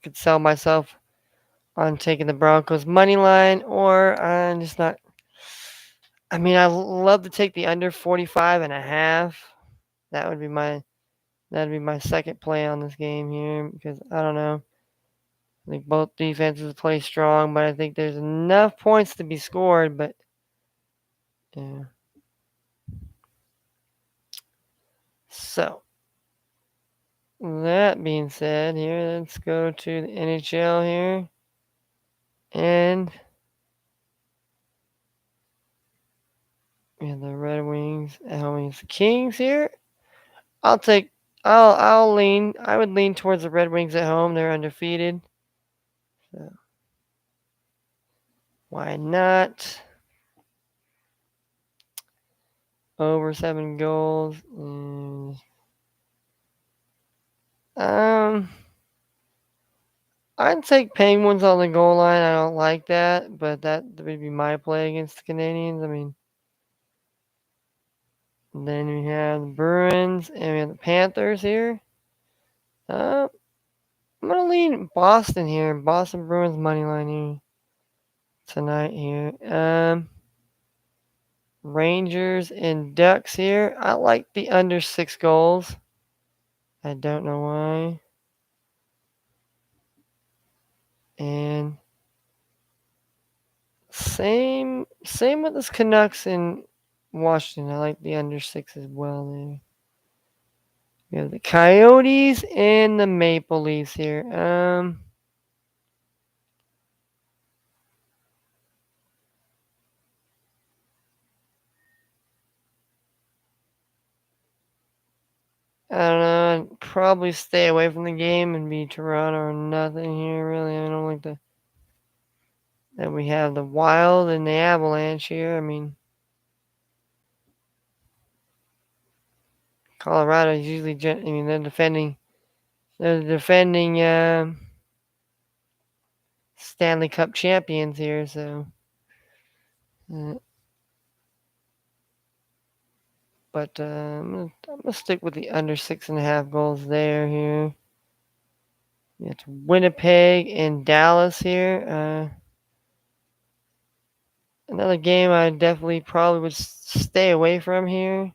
could sell myself on taking the Broncos money line, or I'm just not. I mean, I love to take the under 45.5. That would be my that'd be my second play on this game here because I don't know. I think both defenses play strong, but I think there's enough points to be scored. But yeah. So that being said, here let's go to the NHL here, and we have the Red Wings at home against the Kings here. I'll take. I'll lean. I would lean towards the Red Wings at home. They're undefeated. So why not? Over 7 goals. Um, I'd take Penguins on the goal line. I don't like that, but that would be my play against the Canadians. I mean, then we have the Bruins and we have the Panthers here. Uh, I'm gonna lean Boston here. Boston Bruins money line here tonight here. Rangers and Ducks here. I like the under 6 goals. I don't know why. And same with this Canucks in Washington. I like the under 6 as well there. We have the Coyotes and the Maple Leafs here. I don't know. I'd probably stay away from the game and be Toronto or nothing here. Really, I don't like the that we have the Wild and the Avalanche here. I mean, Colorado is usually, they're defending Stanley Cup champions here, so. Uh, but I'm gonna stick with the under 6.5 goals there here. It's Winnipeg and Dallas here. Another game I definitely probably would stay away from here.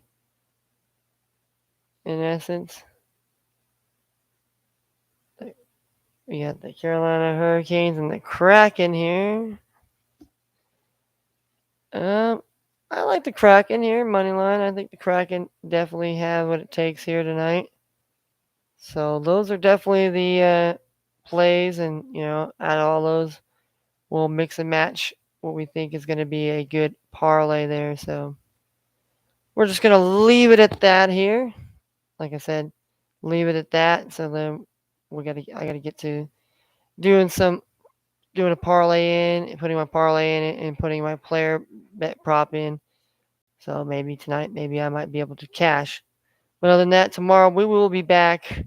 In essence, we got the Carolina Hurricanes and the Kraken here. Um, I like the Kraken here, money line. I think the Kraken definitely have what it takes here tonight. So those are definitely the plays, and out of all those, we'll mix and match what we think is going to be a good parlay there. So we're just going to leave it at that here. Like I said, leave it at that. So then I gotta get to doing a parlay in, putting my parlay in it, and putting my player bet prop in. So maybe tonight, maybe I might be able to cash. But other than that, tomorrow we will be back.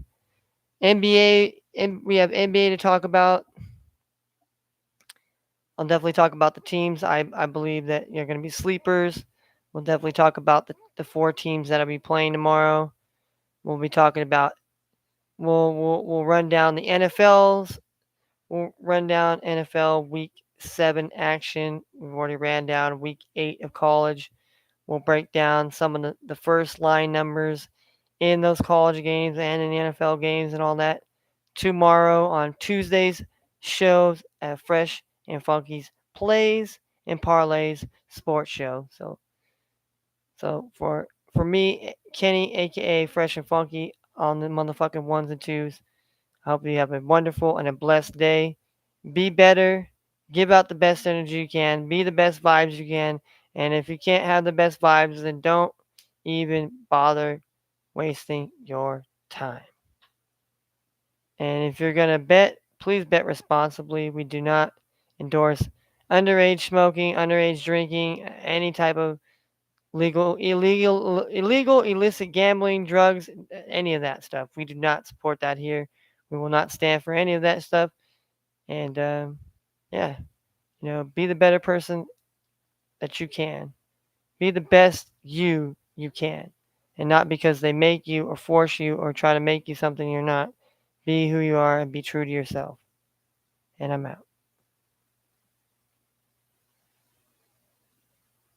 NBA, and we have NBA to talk about. I'll definitely talk about the teams. I believe that you're going to be sleepers. We'll definitely talk about the four teams that'll be playing tomorrow. We'll be talking about. We'll run down the NFLs. We'll run down NFL Week 7 action. We've already ran down Week 8 of college. We'll break down some of the first line numbers in those college games and in the NFL games and all that tomorrow on Tuesday's shows at Fresh and Funky's Playz and Parlayz Sports Show. So for me, Kenny, aka Fresh and Funky, on the motherfucking ones and twos. I hope you have a wonderful and a blessed day. Be better. Give out the best energy you can. Be the best vibes you can. And if you can't have the best vibes, then don't even bother wasting your time. And if you're going to bet, please bet responsibly. We do not endorse underage smoking, underage drinking, any type of illegal, illicit gambling, drugs, any of that stuff. We do not support that here. We will not stand for any of that stuff. And yeah, be the better person that you can. Be the best you can. And not because they make you or force you or try to make you something you're not. Be who you are and be true to yourself. And I'm out.